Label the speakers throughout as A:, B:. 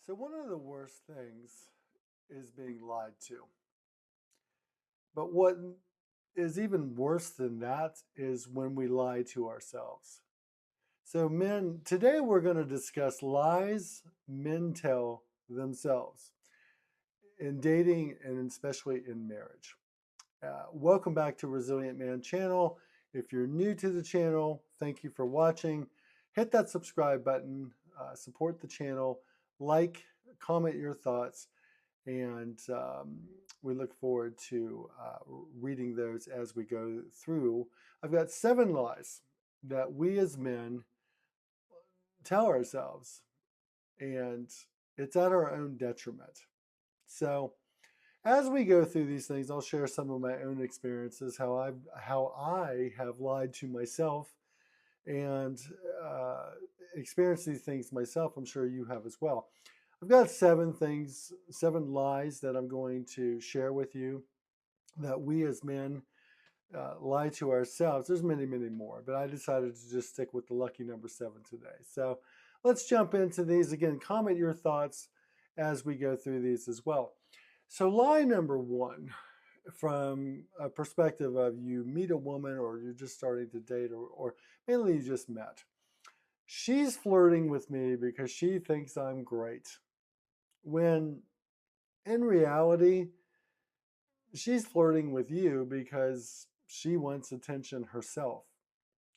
A: So one of the worst things is being lied to. But what is even worse than that is when we lie to ourselves. So men, today we're going to discuss lies men tell themselves in dating and especially in marriage. Welcome back to Resilient Man channel. If you're new to the channel, thank you for watching. Hit that subscribe button, support the channel, like, comment your thoughts, and we look forward to reading those as we go through. I've got 7 lies that we as men tell ourselves, and it's at our own detriment. So as we go through these things, I'll share some of my own experiences, how I have lied to myself and experienced these things myself. I'm sure you have as well. I've got 7 lies that I'm going to share with you that we as men lie to ourselves. There's many, many more, but I decided to just stick with the lucky number 7 today. So let's jump into these. Again, comment your thoughts as we go through these as well. So lie number 1, from a perspective of you meet a woman or you're just starting to date or mainly you just met. She's flirting with me because she thinks I'm great. When in reality, she's flirting with you because she wants attention herself,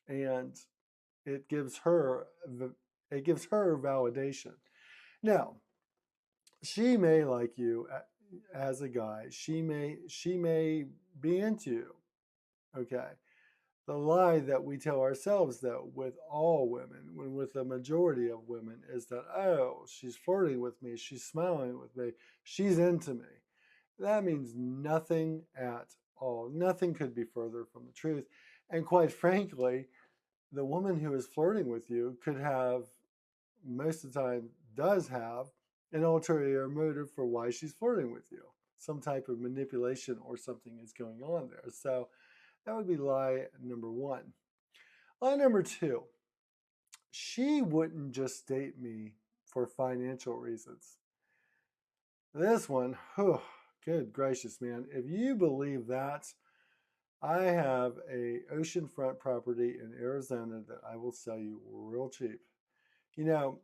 A: and it gives her validation. Now, she may like you as a guy. She may be into you. Okay. The lie that we tell ourselves, though, with all women, with the majority of women, is that, oh, she's flirting with me, she's smiling with me, she's into me. That means nothing at all. Nothing could be further from the truth. And quite frankly, the woman who is flirting with you could have, most of the time, does have an ulterior motive for why she's flirting with you. Some type of manipulation or something is going on there. So that would be lie number 1. Lie number 2, she wouldn't just date me for financial reasons. This one, whew, good gracious, man. If you believe that, I have a oceanfront property in Arizona that I will sell you real cheap. You know,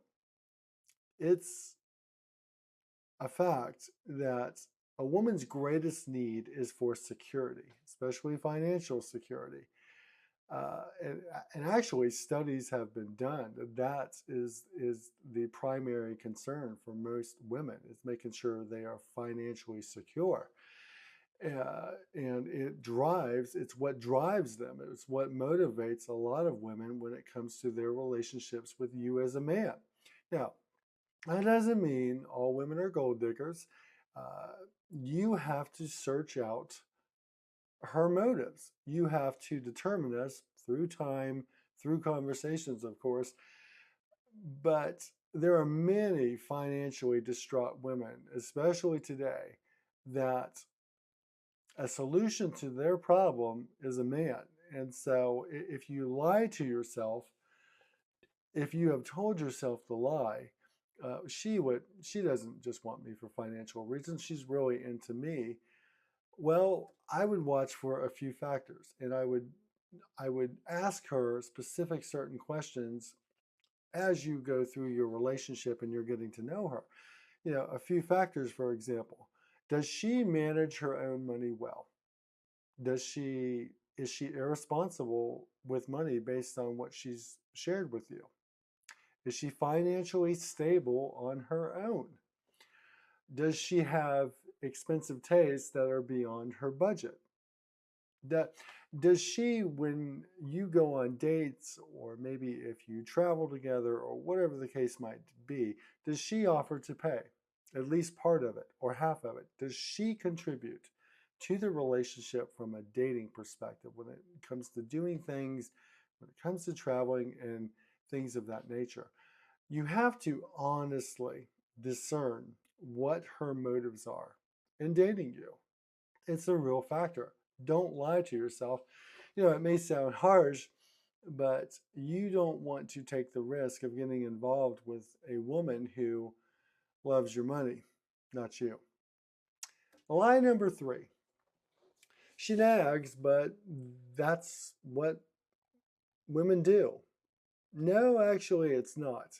A: it's a fact that a woman's greatest need is for security, especially financial security. And actually, studies have been done that is the primary concern for most women, is making sure they are financially secure. And it's what drives them. It's what motivates a lot of women when it comes to their relationships with you as a man. Now, that doesn't mean all women are gold diggers. Uh, you have to search out her motives. You have to determine this through time, through conversations, of course. But there are many financially distraught women, especially today, that a solution to their problem is a man. And so if you lie to yourself, if you have told yourself the lie, she doesn't just want me for financial reasons, she's really into me. Well, I would watch for a few factors, and I would ask her specific certain questions as you go through your relationship and you're getting to know her. You know, a few factors, for example. Does she manage her own money well? Is she irresponsible with money based on what she's shared with you? Is she financially stable on her own? Does she have expensive tastes that are beyond her budget? That does she, when you go on dates, or maybe if you travel together, or whatever the case might be, does she offer to pay at least part of it or half of it? Does she contribute to the relationship from a dating perspective when it comes to doing things, when it comes to traveling and things of that nature? You have to honestly discern what her motives are in dating you. It's a real factor. Don't lie to yourself. You know, it may sound harsh, but you don't want to take the risk of getting involved with a woman who loves your money, not you. Lie number 3. She nags, but that's what women do. No, actually, it's not.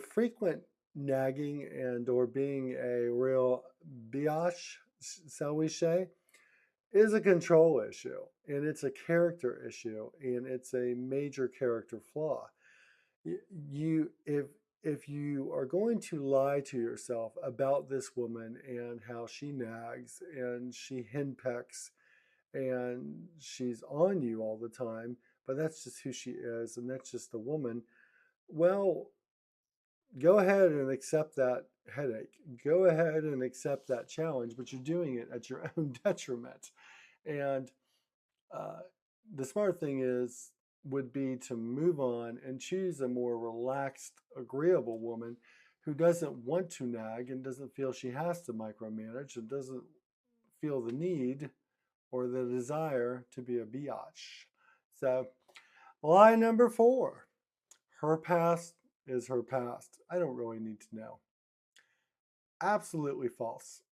A: Frequent nagging and or being a real biatch, shall we say, is a control issue, and it's a character issue, and it's a major character flaw. You, if you are going to lie to yourself about this woman and how she nags and she henpecks and she's on you all the time, but that's just who she is and that's just the woman, well, go ahead and accept that headache. Go ahead and accept that challenge, but you're doing it at your own detriment. And uh, the smart thing would be to move on and choose a more relaxed, agreeable woman who doesn't want to nag and doesn't feel she has to micromanage and doesn't feel the need or the desire to be a biatch. So, lie number 4, her past is her past. I don't really need to know. Absolutely false.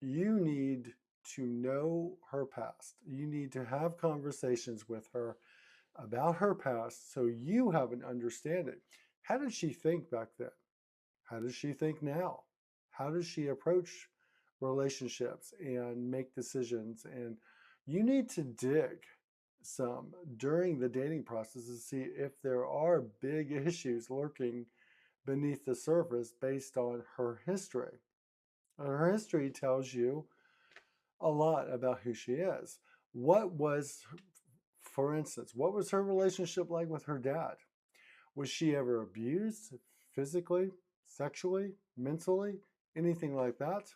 A: You need to know her past. You need to have conversations with her about her past so you have an understanding. How did she think back then? How does she think now? How does she approach relationships and make decisions? And you need to dig some during the dating process to see if there are big issues lurking beneath the surface based on her history. And her history tells you a lot about who she is. What was, for instance, what was her relationship like with her dad? Was she ever abused physically, sexually, mentally, anything like that?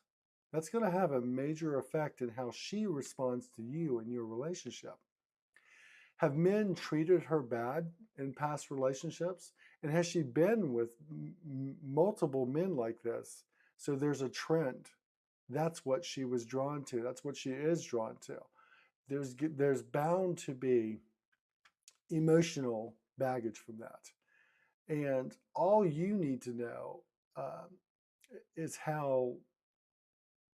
A: That's going to have a major effect in how she responds to you in your relationship. Have men treated her bad in past relationships? And has she been with multiple men like this? So there's a trend. That's what she was drawn to. That's what she is drawn to. There's bound to be emotional baggage from that. And all you need to know is how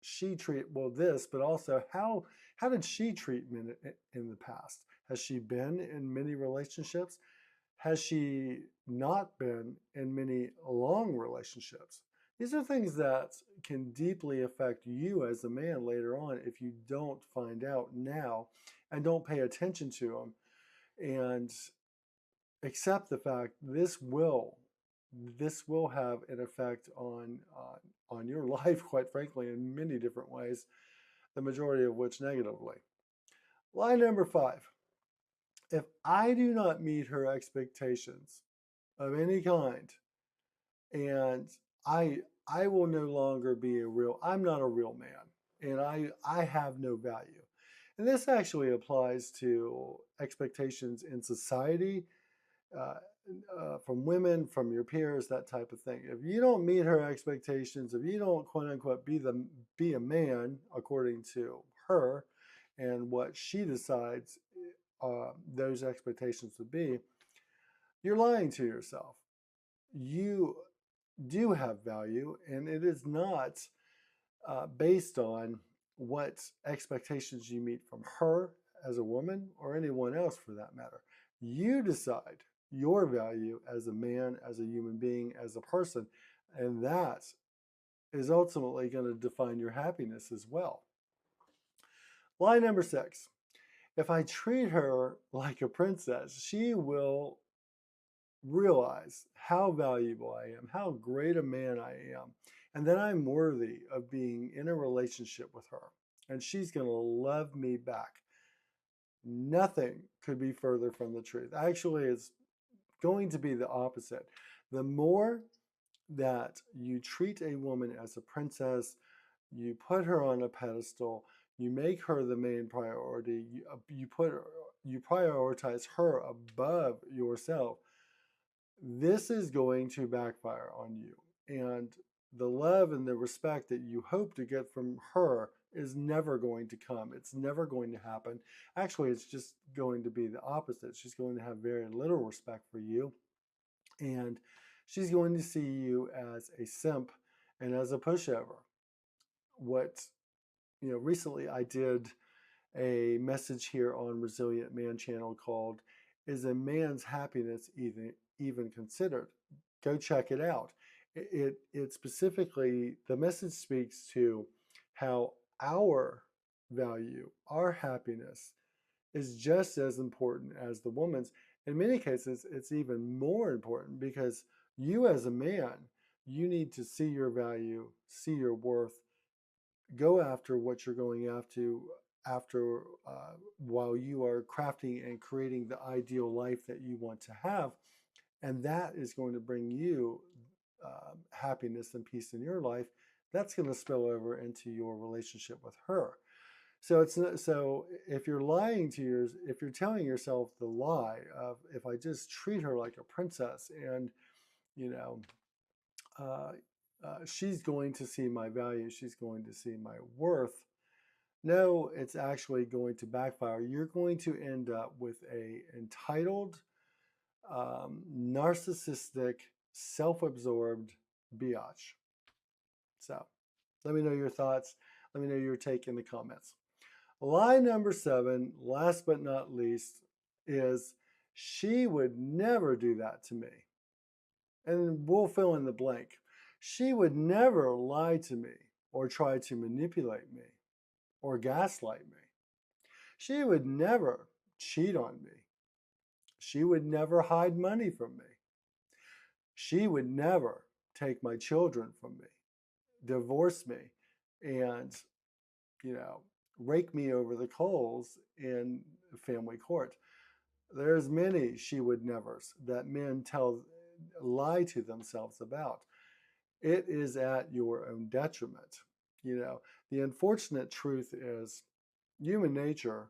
A: she treat this, but also how did she treat men in the past? Has she been in many relationships? Has she not been in many long relationships? These are things that can deeply affect you as a man later on if you don't find out now and don't pay attention to them and accept the fact this will have an effect on your life, quite frankly, in many different ways, the majority of which negatively. Line number 5. If I do not meet her expectations of any kind, and I will no longer be I'm not a real man, and I have no value. And this actually applies to expectations in society, uh, from women, from your peers, that type of thing. If you don't meet her expectations, if you don't quote unquote be a man according to her and what she decides those expectations would be, you're lying to yourself. You do have value, and it is not based on what expectations you meet from her as a woman or anyone else for that matter. You decide your value as a man, as a human being, as a person, and that is ultimately going to define your happiness as well. Line number 6. If I treat her like a princess, she will realize how valuable I am, how great a man I am, and that I'm worthy of being in a relationship with her. And she's going to love me back. Nothing could be further from the truth. Actually, it's going to be the opposite. The more that you treat a woman as a princess, you put her on a pedestal, you make her the main priority, you prioritize her above yourself, this is going to backfire on you. And the love and the respect that you hope to get from her is never going to come. It's never going to happen. Actually, it's just going to be the opposite. She's going to have very little respect for you. And she's going to see you as a simp And as a pushover, what, recently I did a message here on Resilient Man channel called "Is a Man's Happiness Even Considered?" Go check it out. It specifically, the message speaks to how our value, our happiness is just as important as the woman's. In many cases, it's even more important because you as a man, you need to see your value, see your worth, go after what you're going after while you are crafting and creating the ideal life that you want to have, and that is going to bring you happiness and peace in your life. That's going to spill over into your relationship with her. So it's not, so if you're if you're telling yourself the lie of, if I just treat her like a princess and you know uh, she's going to see my value, she's going to see my worth. No, it's actually going to backfire. You're going to end up with a entitled, narcissistic, self-absorbed biatch. So let me know your thoughts. Let me know your take in the comments. Lie number 7, last but not least, is she would never do that to me. And we'll fill in the blank. She would never lie to me or try to manipulate me or gaslight me. She would never cheat on me. She would never hide money from me. She would never take my children from me, divorce me, and, you know, rake me over the coals in family court. There's many she would nevers that men lie to themselves about. It is at your own detriment. The unfortunate truth is human nature,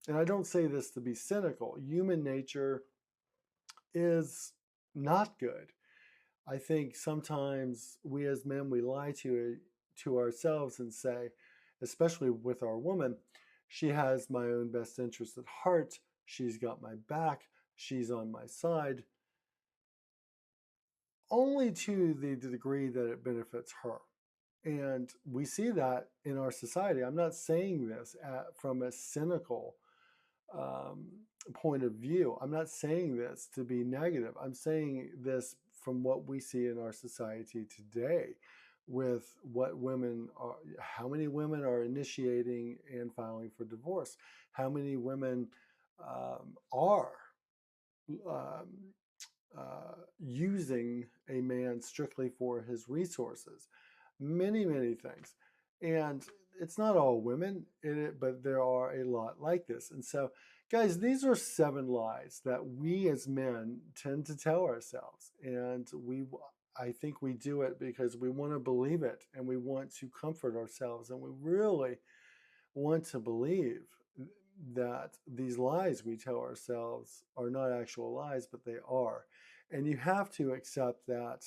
A: and I don't say this to be cynical, human nature is not good. I think sometimes we as men, we lie to ourselves and say, especially with our woman, she has my own best interest at heart. She's got my back. She's on my side. Only to the degree that it benefits her. And we see that in our society. I'm not saying this from a cynical um, point of view. I'm not saying this to be negative. I'm saying this from what we see in our society today, with what women are, how many women are initiating and filing for divorce, how many women are um, using a man strictly for his resources. Many, many things. And it's not all women in it, but there are a lot like this. And so, guys, these are 7 lies that we as men tend to tell ourselves. And I think we do it because we want to believe it and we want to comfort ourselves. And we really want to believe that these lies we tell ourselves are not actual lies, but they are. And you have to accept that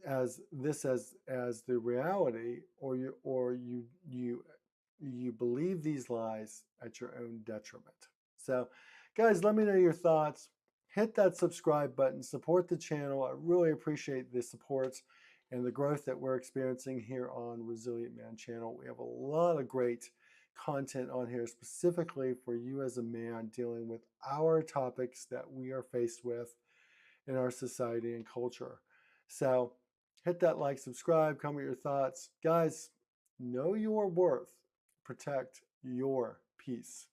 A: as the reality, or you believe these lies at your own detriment. So, guys, let me know your thoughts. Hit that subscribe button, support the channel. I really appreciate the support and the growth that we're experiencing here on Resilient Man channel. We have a lot of great content on here specifically for you as a man, dealing with our topics that we are faced with in our society and culture. So hit that like, subscribe, comment your thoughts. Guys, know your worth. Protect your peace.